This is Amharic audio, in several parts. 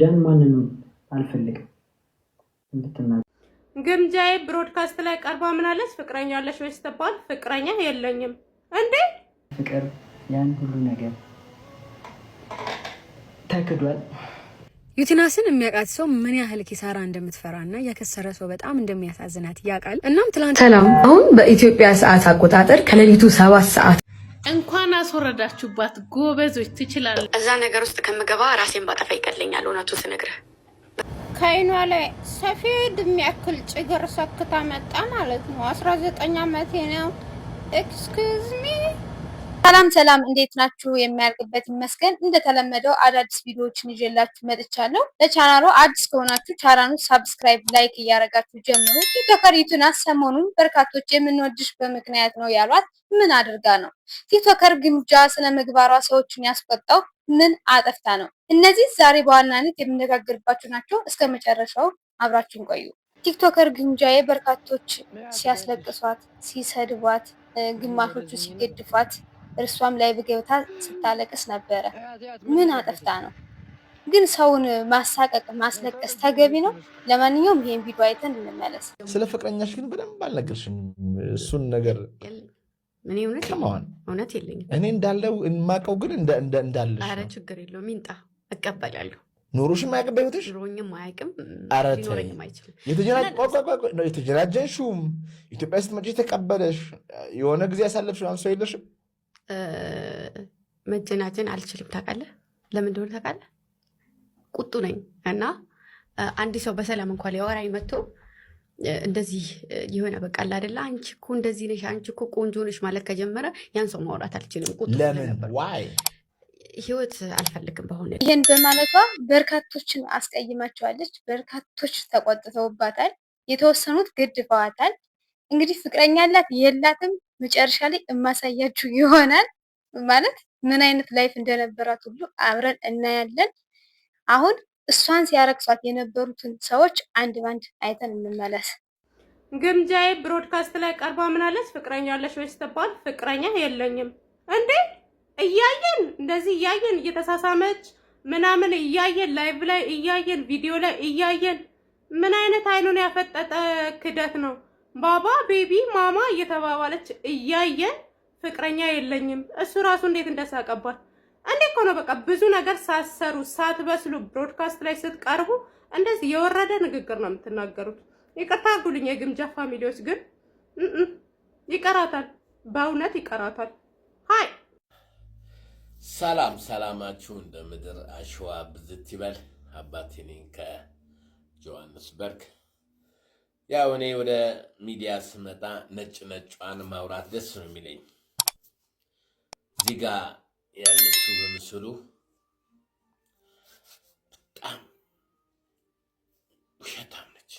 ግምጃን ማንንም አልፈልግም እንድትናገር። ግምጃዬ ብሮድካስት ላይ ቀርባ ምን አለች? ፍቅረኛ አለሽ ወይስ ተባል? ፍቅረኛ የለኝም እንዴ? ፍቅር ያን ሁሉ ነገር ተክዷል። ዩቲናስን የሚያውቃት ሰው ምን ያህል ኪሳራ እንደምትፈራና ያከሰረ ሰው በጣም እንደሚያሳዝናት ያውቃል። እናም ትላንት ሰላም፣ አሁን በኢትዮጵያ ሰዓት አቆጣጠር ከሌሊቱ 7 ሰዓት እንኳን አስወረዳችሁባት ጎበዞች፣ ትችላለች። እዛ ነገር ውስጥ ከምገባ ራሴን ባጠፋ ይቀለኛል። እውነቱ ስነግርህ ከአይኗ ላይ ሰፌድ የሚያክል ጭግር ሰክታ መጣ ማለት ነው። 19 ዓመቴ ነው። ኤክስኪውዝ ሚ። ሰላም፣ እንዴት ናችሁ? የሚያልቅበት ይመስገን። እንደተለመደው አዳዲስ ቪዲዮዎችን ይዤላችሁ መጥቻለሁ። ለቻናሉ አዲስ ከሆናችሁ ቻናሉን ሰብስክራይብ፣ ላይክ እያደረጋችሁ ጀምሩ። ቲክቶከር ዩቲናስ ሰሞኑን በርካቶች የምንወድሽ በምክንያት ነው ያሏት ምን አድርጋ ነው? ቲክቶከር ግምጃ ስለ ምግባሯ ሰዎችን ያስቆጣው ምን አጠፍታ ነው? እነዚህ ዛሬ በዋናነት የምነጋገርባችሁ ናቸው። እስከ መጨረሻው አብራችሁን ቆዩ። ቲክቶከር ግምጃዬ በርካቶች ሲያስለቅሷት፣ ሲሰድቧት፣ ግማሾቹ ሲገድፏት እርሷም ላይ በገብታ ስታለቅስ ነበረ። ምን አጠፍታ ነው? ግን ሰውን ማሳቀቅ ማስለቀስ ተገቢ ነው? ለማንኛውም ይሄን ቪዲዮ አይተን እንመለስ። ስለ ፍቅረኛሽ ግን በደንብ አልነገርሽም። እሱን ነገር ምን እውነት የለኝም። እኔ እንዳለው የማውቀው ግን እንዳለሽ። ኧረ ችግር የለውም ይምጣ፣ እቀበላለሁ። ኑሮሽም አያውቅም በህይወትሽ? ኑሮኝም አያውቅም፣ ሊኖረኝም አይችልም። የተጀናጀንሽውም ኢትዮጵያ ስትመጪ የተቀበለሽ የሆነ ጊዜ ያሳለፍሽ ሰው የለሽም? መጀናጀን አልችልም። ታውቃለህ ለምን እንደሆነ ታውቃለህ? ቁጡ ነኝ እና አንድ ሰው በሰላም እንኳን ሊያወራኝ መጥቶ እንደዚህ የሆነ በቃ አይደለ አንቺ እኮ እንደዚህ ነሽ፣ አንቺ እኮ ቆንጆ ነሽ ማለት ከጀመረ ያን ሰው ማውራት አልችልም። ቁጡ ለምን ዋይ ህይወት አልፈልግም። በሆነ ይሄን በማለቷ በርካቶችን አስቀይማቸዋለች። በርካቶች ተቆጥተውባታል። የተወሰኑት ገድፈዋታል። እንግዲህ ፍቅረኛ አላት የላትም መጨረሻ ላይ የማሳያችሁ ይሆናል። ማለት ምን አይነት ላይፍ እንደነበራት ሁሉ አብረን እናያለን። አሁን እሷን ሲያረክሷት የነበሩትን ሰዎች አንድ ባንድ አይተን እንመለስ። ግምጃዬ ብሮድካስት ላይ ቀርባ ምን አለች? ፍቅረኛ አለሽ ወይስ ተባል? ፍቅረኛ የለኝም እንዴ? እያየን እንደዚህ እያየን እየተሳሳመች ምናምን እያየን ላይቭ ላይ እያየን ቪዲዮ ላይ እያየን ምን አይነት አይኑን ያፈጠጠ ክደት ነው? ባባ ቤቢ ማማ እየተባባለች እያየን ፍቅረኛ የለኝም። እሱ ራሱ እንዴት እንደሳቀባት እንዴ እኮ ነው። በቃ ብዙ ነገር ሳሰሩ ሳትበስሉ ብሮድካስት ላይ ስትቀርቡ እንደዚህ የወረደ ንግግር ነው የምትናገሩት። ይቅርታ አድርጉልኝ የግምጃ ፋሚሊዎች፣ ግን ይቀራታል፣ በእውነት ይቀራታል። ሃይ ሰላማችሁ እንደ ምድር አሸዋ ብዝት ይበል። አባቴ ነኝ ከጆሃንስበርግ። ያው እኔ ወደ ሚዲያ ስመጣ ነጯን ማውራት ደስ ነው የሚለኝ። እዚህ ጋ ያለችው በምስሉ በጣም ውሸታም ነች።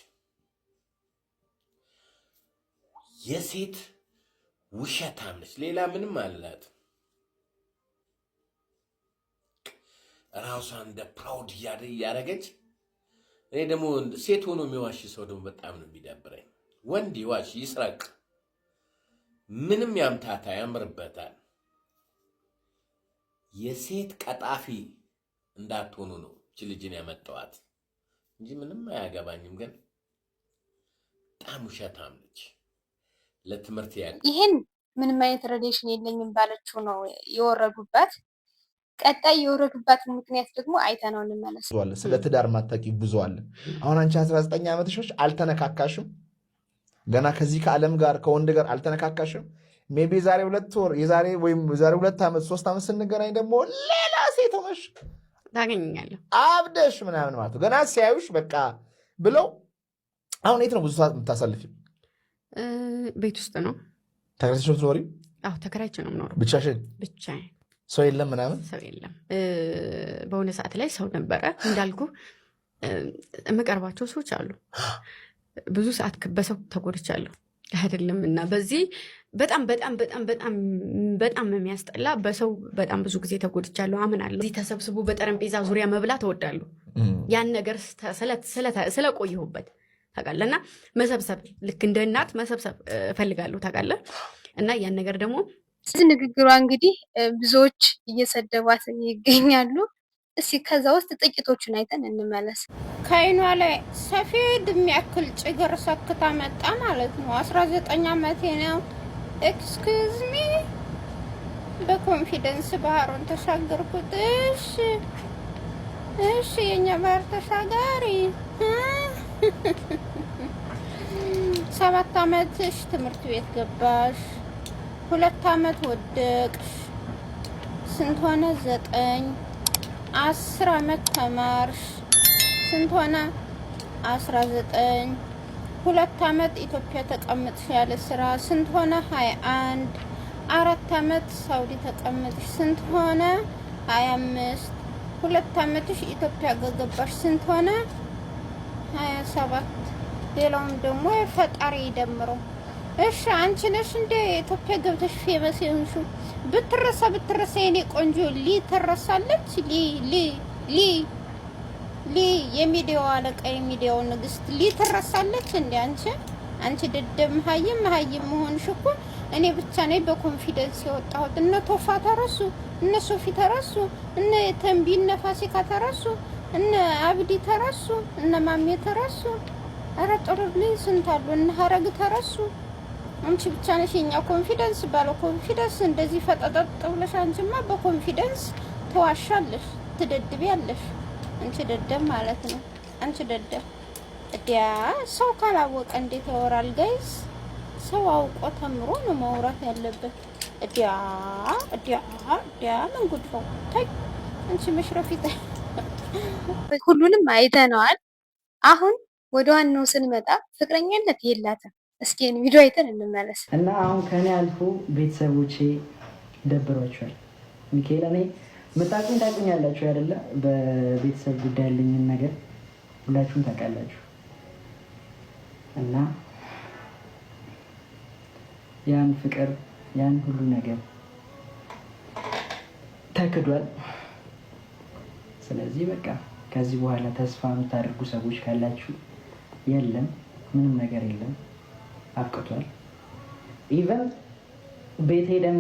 የሴት ውሸታም ነች። ሌላ ምንም አላት። ራሷን እንደ ፕራውድ እያደረገች። እኔ ደግሞ ሴት ሆኖ የሚዋሽ ሰው ደግሞ በጣም ነው የሚደብረኝ። ወንድ ይዋሽ ይስረቅ፣ ምንም ያምታታ ያምርበታል። የሴት ቀጣፊ እንዳትሆኑ ነው እቺ ልጅን ያመጣዋት እንጂ ምንም አያገባኝም። ግን በጣም ውሸታም ነች። ለትምህርት ይሄን ምንም አይነት ሪሌሽን የለኝም ባለችው ነው የወረዱባት። ቀጣይ የወረዱባት ምክንያት ደግሞ አይተነው እንመለስ። ስለ ትዳር ማታቂ ብዙ አለ። አሁን አንቺ 19 ዓመትሽ አልተነካካሽም ገና ከዚህ ከዓለም ጋር ከወንድ ጋር አልተነካካሽም። ሜቢ ዛሬ 2 ወር የዛሬ ወይም ዛሬ 2 ዓመት 3 ዓመት ስንገናኝ ደግሞ ሌላ ሴት ሆነሽ ታገኛለህ አብደሽ ምናምን ማለት ገና ሲያዩሽ በቃ ብለው። አሁን የት ነው ብዙ ሰዓት የምታሳልፊው? ቤት ውስጥ ነው። ተከራይተሽ ነው የምትኖሪው? አዎ ተከራይቼ ነው የምኖረው። ብቻሽን? ብቻዬን። ሰው የለም ምናምን? ሰው የለም። በሆነ ሰዓት ላይ ሰው ነበረ እንዳልኩ የምቀርባቸው ሰዎች አሉ። ብዙ ሰዓት በሰው ተጎድቻለሁ አይደለም። እና በዚህ በጣም የሚያስጠላ በሰው በጣም ብዙ ጊዜ ተጎድቻለሁ አምናለሁ። እዚህ ተሰብስቦ በጠረጴዛ ዙሪያ መብላት እወዳለሁ። ያን ነገር ስለቆየሁበት ታውቃለህ። እና መሰብሰብ ልክ እንደ እናት መሰብሰብ እፈልጋለሁ ታውቃለህ። እና ያን ነገር ደግሞ ንግግሯ እንግዲህ ብዙዎች እየሰደቧት ይገኛሉ። እስኪ ከዛ ውስጥ ጥቂቶቹን አይተን እንመለስ። ከአይኗ ላይ ሰፌድ የሚያክል ጭግር ሰክታ መጣ ማለት ነው። 19 ዓመቴ ነው። ኤክስኪውዝ ሚ በኮንፊደንስ ባህሩን ተሻገርኩት። እሺ የኛ ባህር ተሻጋሪ 7 ዓመትሽ ትምህርት ቤት ገባሽ፣ 2 ዓመት ወደቅሽ፣ ስንት ሆነ? 9 10 ዓመት ተማርሽ፣ ስንት ሆነ? 19 2 ዓመት ኢትዮጵያ ተቀምጥሽ ያለ ስራ፣ ስንት ሆነ? 21 4 ዓመት ሳውዲ ተቀምጥሽ፣ ስንት ሆነ? 25 2 ዓመትሽ ኢትዮጵያ ገባሽ፣ ስንት ሆነ? 27 ሌላውም ደግሞ ፈጣሪ ይደምረው። እሺ አንቺ ነሽ እንደ ኢትዮጵያ ገብተሽ ፌመስ የሆንሽው? ብትረሳ የኔ ቆንጆ ሊ ተረሳለች። ሊ የሚዲያው አለቃ የሚዲያው ንግስት ሊ ተረሳለች እንዴ? አንቺ ደደብ መሀይም መሆንሽ እኮ እኔ ብቻ ነኝ በኮንፊደንስ የወጣሁት። እነ ቶፋ ተረሱ፣ እነ ሶፊ ተረሱ፣ እነ ተንቢ እነ ፋሲካ ተረሱ፣ እነ አብዲ ተረሱ፣ እነ ማሜ ተረሱ። ኧረ ጥሩልኝ ስንት አሉ። እነ ሀረግ ተረሱ። አንቺ ብቻ ነሽ የኛ ኮንፊደንስ። ባለ ኮንፊደንስ እንደዚህ ፈጠጠጥ ብለሽ አንቺማ በኮንፊደንስ ተዋሻለሽ፣ ትደድቢያለሽ። አንቺ ደደብ ማለት ነው። አንቺ ደደብ እዲያ ሰው ካላወቀ እንዴት ያወራል ጋይስ? ሰው አውቆ ተምሮ ነው ማውራት ያለበት። እዲያ ምን ጉድ ነው? ታይ አንቺ መሽረፊት ሁሉንም አይተነዋል። አሁን ወደ ዋናው ስንመጣ ፍቅረኛነት የላትም። እስኪ ቪዲዮ አይተን እንመለስ። እና አሁን ከኔ አልፎ ቤተሰቦቼ ደብሯቸዋል። ሚካኤል እኔ መጣቁን ታቁኛላችሁ አይደለ? በቤተሰብ ጉዳይ ያለኝን ነገር ሁላችሁም ታውቃላችሁ። እና ያን ፍቅር ያን ሁሉ ነገር ተክዷል። ስለዚህ በቃ ከዚህ በኋላ ተስፋ የምታደርጉ ሰዎች ካላችሁ የለም፣ ምንም ነገር የለም፣ አብቅቷል። ኢቨን ቤት ሄደን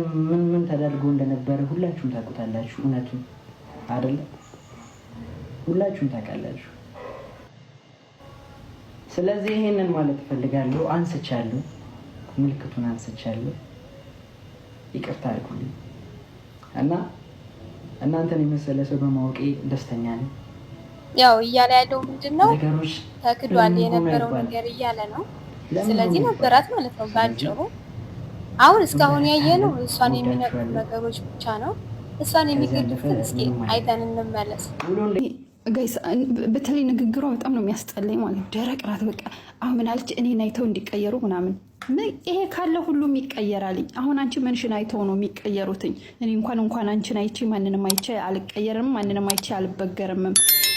ምን ተደርጎ እንደነበረ ሁላችሁም ታውቁታላችሁ። እውነቱን አይደለ? ሁላችሁም ታውቃላችሁ። ስለዚህ ይሄንን ማለት እፈልጋለሁ። አንስቻለሁ፣ ምልክቱን አንስቻለሁ። ይቅርታ አድርጉልኝ እና እናንተን የመሰለ ሰው በማወቄ ደስተኛ ነኝ። ያው እያለ ያለው ምንድነው? ነገሮች ተክዷል የነበረው ነገር እያለ ነው። ስለዚህ ነበራት ማለት ነው ባጭሩ። አሁን እስካሁን ያየነው እሷን የሚነግሩ ነገሮች ብቻ ነው። እሷን የሚገድፉትን እስኪ አይተን እንመለስ። ጋይስ በተለይ ንግግሯ በጣም ነው የሚያስጠላኝ ማለት ነው። ደረቅ ናት በቃ። አሁን ምን አለች? እኔን አይተው እንዲቀየሩ ምናምን። ይሄ ካለ ሁሉም ይቀየራልኝ። አሁን አንቺ መንሽን አይተው ነው የሚቀየሩትኝ። እኔ እንኳን አንቺን አይቼ ማንንም አይቼ አልቀየርም፣ ማንንም አይቼ አልበገርምም።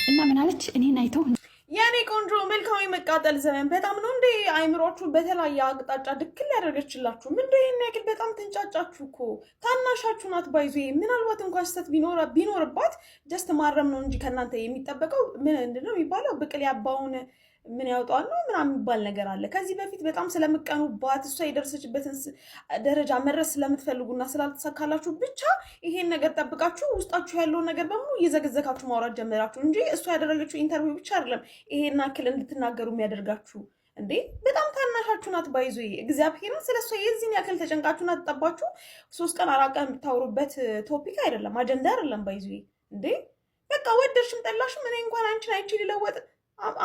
እና ምን አለች? እኔን አይተው የኔ ቆንጆ መልካም መቃጠል ዘመን በጣም ነው እንዴ አይምሮቹ በተለያየ አቅጣጫ ድክል ያደረገችላችሁ። ምንድነው ይሄን ያክል በጣም ተንጫጫችሁ እኮ። ታናሻችሁ ናት ባይዙ። ምናልባት እንኳን ስህተት ቢኖርባት ጀስት ማረም ነው እንጂ ከእናንተ የሚጠበቀው ምንድነው የሚባለው? ብቅል ያባውን ምን ያውጣል ነው ምናምን የሚባል ነገር አለ። ከዚህ በፊት በጣም ስለምቀኑባት እሷ የደረሰችበትን ደረጃ መድረስ ስለምትፈልጉና ስላልተሳካላችሁ ብቻ ይሄን ነገር ጠብቃችሁ ውስጣችሁ ያለውን ነገር በሙሉ እየዘገዘካችሁ ማውራት ጀመራችሁ እንጂ እሷ ያደረገችው ኢንተርቪው ብቻ አይደለም ይሄን አክል እንድትናገሩ የሚያደርጋችሁ። እንዴ በጣም ታናሻችሁ ናት ባይዙ። እግዚአብሔርን ስለሷ የዚህን ያክል ተጨንቃችሁና ተጠባችሁ 3 ቀን 4 ቀን የምታወሩበት ቶፒክ አይደለም፣ አጀንዳ አይደለም ባይዙ። እንዴ በቃ ወደድሽም ጠላሽም እኔ እንኳን አንቺን አይቼ ሊለወጥ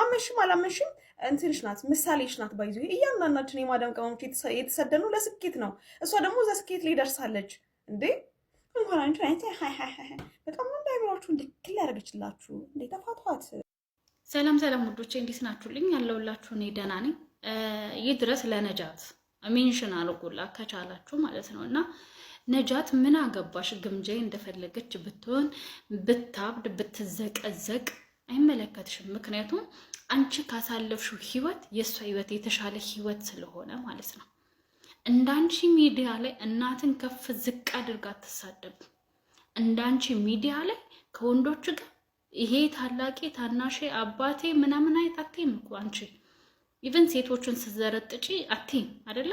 አመሽም አላመሽም እንትንሽ ናት፣ ምሳሌሽ ናት ባይዙ። እያንዳንዳችን የማዳም ቅመሞች የተሰደኑ ለስኬት ነው። እሷ ደግሞ እዛ ስኬት ላይ ደርሳለች። እንዴ እንኳን አንቺን አይቼ በጣም እንዳይብራችሁ እንድክል ያደርገችላችሁ። እንዴ ተፋቷት። ሰላም ውዶቼ እንዴት ናችሁልኝ? ያለውላችሁ እኔ ደህና ነኝ። ይህ ድረስ ለነጃት ሜንሽን አልጎላ ከቻላችሁ ማለት ነው። እና ነጃት ምን አገባሽ? ግምጃዬ እንደፈለገች ብትሆን ብታብድ ብትዘቀዘቅ አይመለከትሽም። ምክንያቱም አንቺ ካሳለፍሽው ህይወት የእሷ ህይወት የተሻለ ህይወት ስለሆነ ማለት ነው። እንዳንቺ ሚዲያ ላይ እናትን ከፍ ዝቅ አድርጋ አትሳደብ። እንዳንቺ ሚዲያ ላይ ከወንዶች ጋር ይሄ ታላቂ ታናሼ አባቴ ምናምን አይት አትይም እኮ አንቺ። ኢቨን ሴቶችን ስትዘረጥጪ አትይም አይደለ?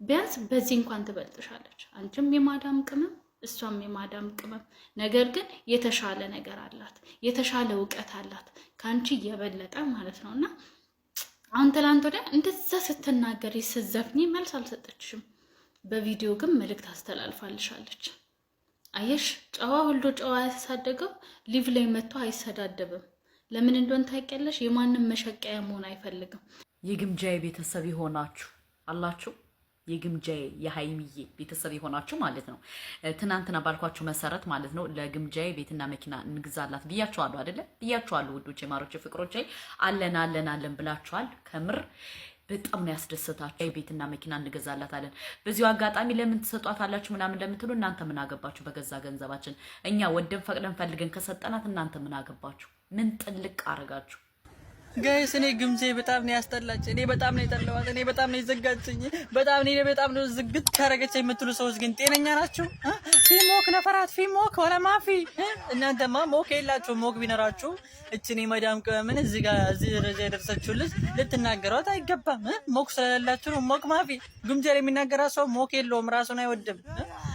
ቢያንስ በዚህ እንኳን ትበልጥሻለች። አንቺም የማዳም ቅመም እሷም የማዳም ቅመም፣ ነገር ግን የተሻለ ነገር አላት፣ የተሻለ እውቀት አላት ካንቺ እየበለጠ ማለት ነውና አሁን ትላንት ወዲያ እንደዛ ስትናገሪ ስትዘፍኒ መልስ አልሰጠችሽም። በቪዲዮ ግን መልእክት አስተላልፋልሻለች። አየሽ ጨዋ ወልዶ ጨዋ ያሳደገው ሊቭ ላይ መጥቶ አይሰዳደብም። ለምን እንደሆነ ታውቂያለሽ? የማንም መሸቀያ መሆን አይፈልግም። የግምጃዬ ቤተሰብ ይሆናችሁ አላችሁ የግምጃዬ የሃይሚዬ ቤተሰብ ይሆናችሁ ማለት ነው። ትናንትና ባልኳችሁ መሰረት ማለት ነው ለግምጃዬ ቤትና መኪና እንግዛላት ብያችኋለሁ አይደለ? ብያችኋለሁ ውዶቼ፣ ማሮቼ፣ ፍቅሮቼ አለን ብላችኋል። ከምር በጣም ነው ያስደሰታችሁ። ቤትና መኪና እንገዛላታለን። በዚሁ አጋጣሚ ለምን ትሰጧታላችሁ ምናምን እንደምትሉ እናንተ ምን አገባችሁ? በገዛ ገንዘባችን እኛ ወደን ፈቅደን ፈልገን ከሰጠናት እናንተ ምን አገባችሁ? ምን ጥልቅ አረጋችሁ? ጋይስ እኔ ግምጄ በጣም ነው ያስጠላች። እኔ በጣም ነው የጠላዋት። እኔ በጣም ነው የዘጋችኝ። በጣም ነው ዝግት ካረገች የምትሉ ሰዎች ግን ጤነኛ ናችሁ? ፊሞክ ነፈራት ፊሞክ ወላ ማፊ። እናንተማ ሞክ የላችሁ። ሞክ ቢኖራችሁ እቺኔ መዳም ቅመምን እዚህ ጋር እዚህ ደረጃ የደረሰችው ልጅ ልትናገሯት አይገባም። ሞክ ስለሌላችሁ ነው ሞክ ማፊ። ግምጄ የሚናገራት ሰው ሞክ የለውም፣ ራሱን አይወድም።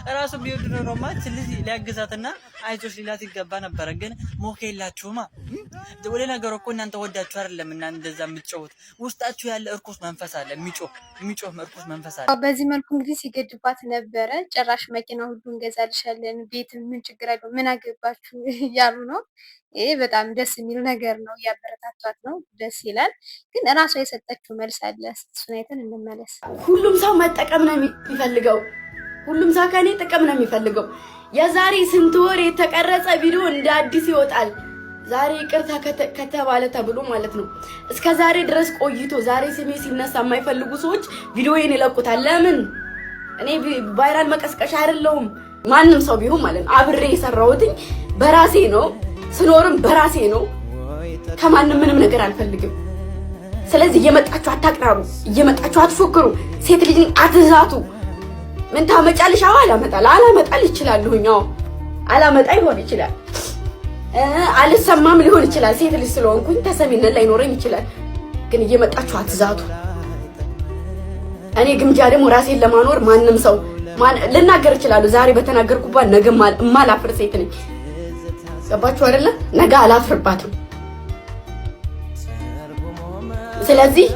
ራሱ ቢወድ ኖሮማ ልጅ ሊያግዛትና አይዞሽ ሊላት ይገባ ነበረ። ግን ሞክ የላችሁማ። ወደ ነገሩ እኮ እናንተ ወዳችሁ አይደለም እና እንደዛ የምትጮሁት ውስጣችሁ ያለ እርኩስ መንፈስ አለ። የሚጮህ እርኩስ መንፈስ አለ። በዚህ መልኩ እንግዲህ ሲገድባት ነበረ። ጭራሽ መኪና ሁሉ እንገዛልሻለን፣ ቤት ምን ችግር አለው፣ ምን አገባችሁ እያሉ ነው። ይሄ በጣም ደስ የሚል ነገር ነው። እያበረታቷት ነው፣ ደስ ይላል። ግን እራሷ የሰጠችው መልስ አለ። እሱን አይተን እንመለስ። ሁሉም ሰው መጠቀም ነው የሚፈልገው። ሁሉም ሰው ከኔ ጥቅም ነው የሚፈልገው። የዛሬ ስንት ወር የተቀረጸ ቪዲዮ እንደ አዲስ ይወጣል። ዛሬ ይቅርታ ከተባለ ተብሎ ማለት ነው። እስከ ዛሬ ድረስ ቆይቶ ዛሬ ስሜ ሲነሳ የማይፈልጉ ሰዎች ቪዲዮዬን ይለቁታል። ለምን? እኔ ቫይራል መቀስቀሻ አይደለሁም። ማንም ሰው ቢሆን ማለት ነው አብሬ የሰራሁትኝ በራሴ ነው፣ ስኖርም በራሴ ነው። ከማንም ምንም ነገር አልፈልግም። ስለዚህ እየመጣችሁ አታቅራሩ፣ እየመጣችሁ አትፎክሩ፣ ሴት ልጅን አትዛቱ። ምን ታመጫለሽ? አላመጣል ይችላልሁኝ። አላመጣ ይሆን ይችላል፣ አልሰማም ሊሆን ይችላል። ሴት ልጅ ስለሆንኩኝ ተሰሚነት ላይኖረኝ ይችላል። ግን እየመጣችሁ አትዛቱ። እኔ ግምጃ ደግሞ ራሴን ለማኖር ማንም ሰው ልናገር እችላለሁ። ዛሬ በተናገርኩባት ነገ ማላፍር ሴት ነኝ። ገባችሁ አይደለ? ነገ አላፍርባትም። ስለዚህ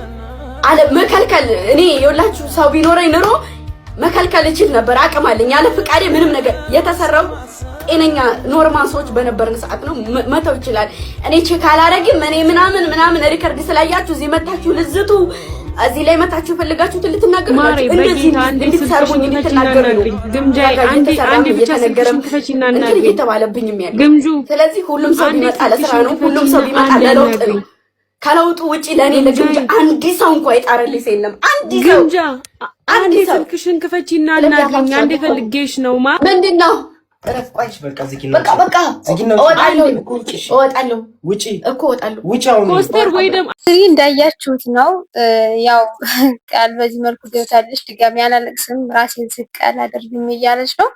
አለ መከልከል እኔ የውላችሁ ሰው ቢኖረኝ ኑሮ መከልከል እችል ነበር። አቅም አለኝ። ያለ ፍቃዴ ምንም ነገር የተሰራው ጤነኛ ኖርማል ሰዎች በነበርን ሰዓት ነው መተው ይችላል። እኔ ቼክ አላረግም። እኔ ምናምን ሪከርድ ስላያችሁ እዚህ መታችሁ ልዝቱ፣ እዚህ ላይ መታችሁ ፈልጋችሁት ልትናገሩ እንደዚህ እንድትሰርቡኝ እንድትናገሩ ነው። ግምጃ አንዴ ብቻ ነገርም እንትን እየተባለብኝ የሚያል። ስለዚህ ሁሉም ሰው ቢመጣ ለስራ ነው። ሁሉም ሰው ቢመጣ ለለውጥ ነው። ከለውጡ ውጪ ለኔ ለግምጃ አንድ ሰው እንኳን የጣረልኝ ሰው የለም። አንድ ሰው ስልክሽን ክፈቺና እናግኝ። አንዴ ፈልጌሽ ነው ምንድነው? ረፍቋሽ በቃ በቃ እወጣለሁ ውጪ እኮ ፖስተር ወይ ደግሞ እንዳያችሁት ነው። ያው ቃል በዚህ መልኩ ገብታለች። ድጋሚ አላለቅስም፣ ራሴን ዝቅ አላደርግም እያለች ነው።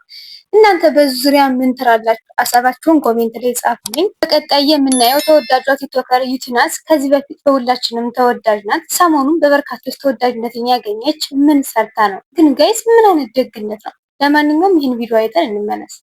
እናንተ በዙሪያ ምን ትላላችሁ? ሀሳባችሁን ኮሜንት ላይ ጻፉልኝ። በቀጣይ የምናየው ተወዳጇ ቲክቶከር ዩቲናስ ከዚህ በፊት በሁላችንም ተወዳጅ ናት። ሰሞኑን በበርካቶች ተወዳጅነትን ያገኘች ምን ሰርታ ነው? ግን ጋይስ ምን አይነት ደግነት ነው? ለማንኛውም ይህን ቪዲዮ አይተን እንመለስ።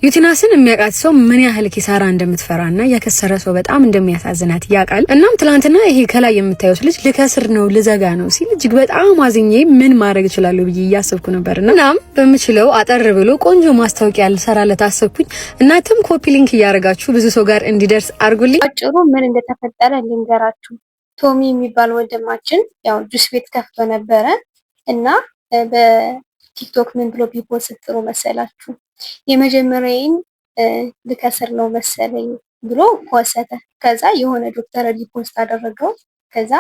ዩቲናስን የሚያውቃት ሰው ምን ያህል ኪሳራ እንደምትፈራና ያከሰረ ሰው በጣም እንደሚያሳዝናት ያውቃል። እናም ትላንትና ይሄ ከላይ የምታዩት ልጅ ልከስር ነው ልዘጋ ነው ሲል እጅግ በጣም አዝኜ ምን ማድረግ እችላለሁ ብዬ እያሰብኩ ነበርና እናም በምችለው አጠር ብሎ ቆንጆ ማስታወቂያ ልሰራለት አሰብኩኝ። እናንተም ኮፒ ሊንክ እያደረጋችሁ ብዙ ሰው ጋር እንዲደርስ አድርጉልኝ። አጭሩ ምን እንደተፈጠረ ልንገራችሁ። ቶሚ የሚባል ወንድማችን ያው ጁስ ቤት ከፍቶ ነበረ እና በቲክቶክ ምን ብሎ ቢፖስት ጥሩ መሰላችሁ? የመጀመሪያዬን ልከስር ነው መሰለኝ ብሎ ፖስተ። ከዛ የሆነ ዶክተር ሪፖስት አደረገው። ከዛ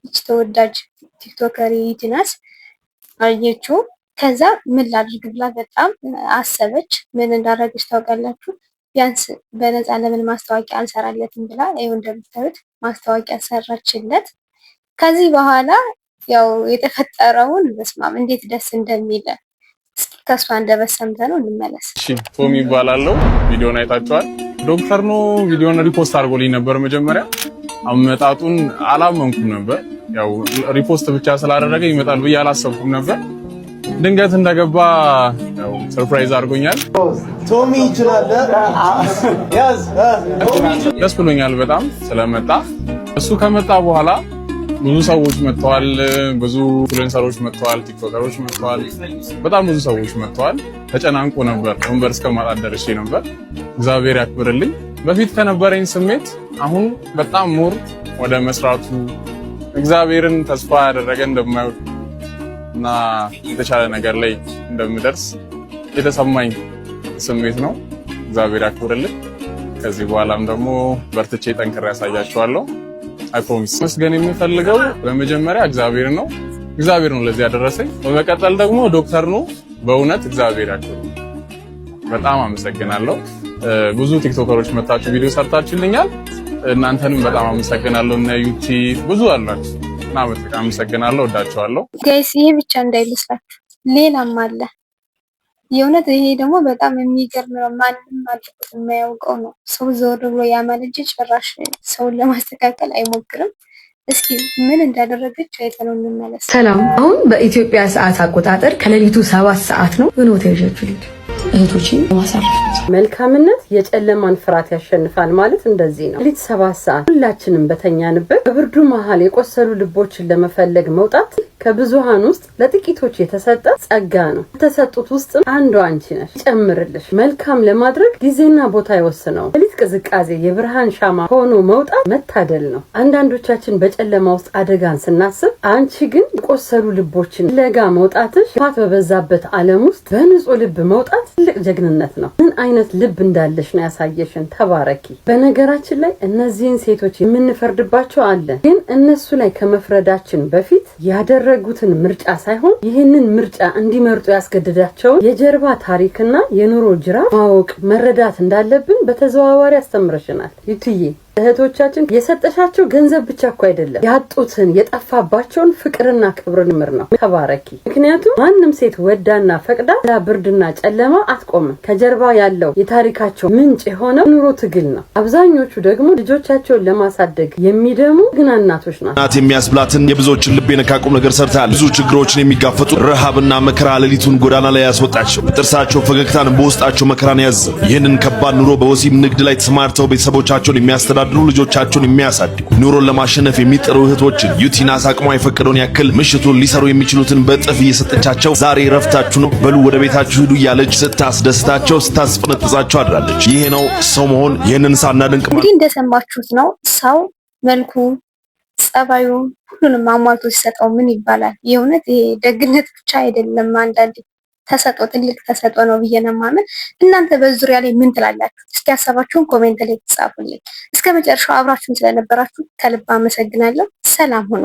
እቺ ተወዳጅ ቲክቶከር ዩቲናስ አየችው። ከዛ ምን ላድርግ ብላ በጣም አሰበች። ምን እንዳደረገች ታውቃላችሁ? ቢያንስ በነፃ ለምን ማስታወቂያ አልሰራለትም ብላ ይኸው እንደምታዩት ማስታወቂያ ሰራችለት። ከዚህ በኋላ ያው የተፈጠረውን በስማም እንዴት ደስ እንደሚል ከሷ እንደበሰምተ ነው እንመለስ። እሺ ቶሚ ይባላልው። ቪዲዮን አይታችኋል። ዶክተር ነው ቪዲዮን ሪፖስት አድርጎልኝ ነበር። መጀመሪያ አመጣጡን አላመንኩም ነበር። ያው ሪፖስት ብቻ ስላደረገ ይመጣል ብዬ አላሰብኩም ነበር። ድንገት እንደገባ ያው ሰርፕራይዝ አድርጎኛል። ቶሚ ይችላል ያዝ ደስ ብሎኛል በጣም ስለመጣ። እሱ ከመጣ በኋላ ብዙ ሰዎች መጥተዋል፣ ብዙ ኢንፍሉዌንሰሮች መጥተዋል፣ ቲክቶከሮች መጥተዋል፣ በጣም ብዙ ሰዎች መጥተዋል። ተጨናንቆ ነበር፣ ወንበር እስከማጣት ደርሼ ነበር። እግዚአብሔር ያክብርልኝ። በፊት ከነበረኝ ስሜት አሁን በጣም ሞር ወደ መስራቱ እግዚአብሔርን ተስፋ ያደረገ እንደማይወድ እና የተሻለ ነገር ላይ እንደምደርስ የተሰማኝ ስሜት ነው። እግዚአብሔር ያክብርልኝ። ከዚህ በኋላም ደግሞ በርትቼ ጠንክሬ ያሳያችኋለሁ። አይ ፕሮሚስ። መስገን የሚፈልገው በመጀመሪያ እግዚአብሔር ነው። እግዚአብሔር ነው ለዚህ ያደረሰኝ። በመቀጠል ደግሞ ዶክተር ነው። በእውነት እግዚአብሔር ያክብርልኝ። በጣም አመሰግናለሁ። ብዙ ቲክቶከሮች መታችሁ ቪዲዮ ሰርታችሁልኛል። እናንተንም በጣም አመሰግናለሁ። እና ዩቲ ብዙ አላችሁ እና በጣም አመሰግናለሁ። ወዳችኋለሁ ጋይስ። ይሄ ብቻ እንዳይመስላችሁ ሌላም አለ። የእውነት ይሄ ደግሞ በጣም የሚገርም ነው። ማንም አድርጎት የማያውቀው ነው። ሰው ዘወር ብሎ ያማለጅ ጭራሽ ሰውን ለማስተካከል አይሞክርም። እስኪ ምን እንዳደረገች አይተነው እንመለስ። ሰላም። አሁን በኢትዮጵያ ሰዓት አቆጣጠር ከሌሊቱ 7 ሰዓት ነው። ምን ሆቴል ይዣችሁ ልሂድ እህቶቼ ማሳረፍ። መልካምነት የጨለማን ፍርሃት ያሸንፋል ማለት እንደዚህ ነው። ሌሊት 7 ሰዓት ሁላችንም በተኛንበት በብርዱ መሃል የቆሰሉ ልቦችን ለመፈለግ መውጣት ከብዙሃን ውስጥ ለጥቂቶች የተሰጠ ጸጋ ነው። ከተሰጡት ውስጥ አንዷ አንቺ ነሽ። ጨምርልሽ መልካም ለማድረግ ጊዜና ቦታ ይወስነው። ሌሊት ቅዝቃዜ የብርሃን ሻማ ሆኖ መውጣት መታደል ነው። አንዳንዶቻችን በጨለማ ውስጥ አደጋን ስናስብ፣ አንቺ ግን የቆሰሉ ልቦችን ለጋ መውጣትሽ ፋት በበዛበት ዓለም ውስጥ በንጹህ ልብ መውጣት ትልቅ ጀግንነት ነው። ምን አይነት ልብ እንዳለሽ ነው ያሳየሽን። ተባረኪ። በነገራችን ላይ እነዚህን ሴቶች የምንፈርድባቸው አለ፣ ግን እነሱ ላይ ከመፍረዳችን በፊት ያደረጉትን ምርጫ ሳይሆን ይህንን ምርጫ እንዲመርጡ ያስገድዳቸውን የጀርባ ታሪክና የኑሮ ጅራፍ ማወቅ መረዳት እንዳለብን በተዘዋዋሪ አስተምረሽናል ዩቲዬ። እህቶቻችን የሰጠሻቸው ገንዘብ ብቻ እኮ አይደለም፣ ያጡትን የጠፋባቸውን ፍቅርና ክብርን ምር ነው። ተባረኪ። ምክንያቱም ማንም ሴት ወዳና ፈቅዳ ብርድና ጨለማ አትቆምም። ከጀርባ ያለው የታሪካቸው ምንጭ የሆነው ኑሮ ትግል ነው። አብዛኞቹ ደግሞ ልጆቻቸውን ለማሳደግ የሚደሙ ግና እናቶች ናቸው። እናት የሚያስብላትን የብዙዎችን ልብ የነካቁም ነገር ሰርታል። ብዙ ችግሮችን የሚጋፈጡ ረሃብና መከራ ሌሊቱን ጎዳና ላይ ያስወጣቸው፣ በጥርሳቸው ፈገግታን በውስጣቸው መከራን ያዘ። ይህንን ከባድ ኑሮ በወሲብ ንግድ ላይ ተሰማርተው ቤተሰቦቻቸውን የሚያስተዳድሩ ልጆቻቸውን የሚያሳድጉ ኑሮን ለማሸነፍ የሚጥሩ እህቶችን ዩቲናስ አቅሟ የፈቀደውን ያክል ምሽቱን ሊሰሩ የሚችሉትን በጥፍ እየሰጠቻቸው ዛሬ ረፍታችሁ ነው በሉ ወደ ቤታችሁ ሂዱ እያለች ስታስደስታቸው ስታስፈነጥዛቸው አድራለች። ይሄ ነው ሰው መሆን። ይህንን ሳናደንቅ እንግዲህ እንደሰማችሁት ነው። ሰው መልኩ፣ ጸባዩ ሁሉንም አሟልቶ ሲሰጠው ምን ይባላል? የእውነት ይሄ ደግነት ብቻ አይደለም። አንዳንዴ ተሰጦ ትልቅ ተሰጦ ነው ብዬ ነው የማምን። እናንተ በዙሪያ ላይ ምን ትላላችሁ? እስኪ ሀሳባችሁን ኮሜንት ላይ ጻፉልኝ። እስከ መጨረሻው አብራችሁን ስለነበራችሁ ከልብ አመሰግናለሁ። ሰላም ሁኑ።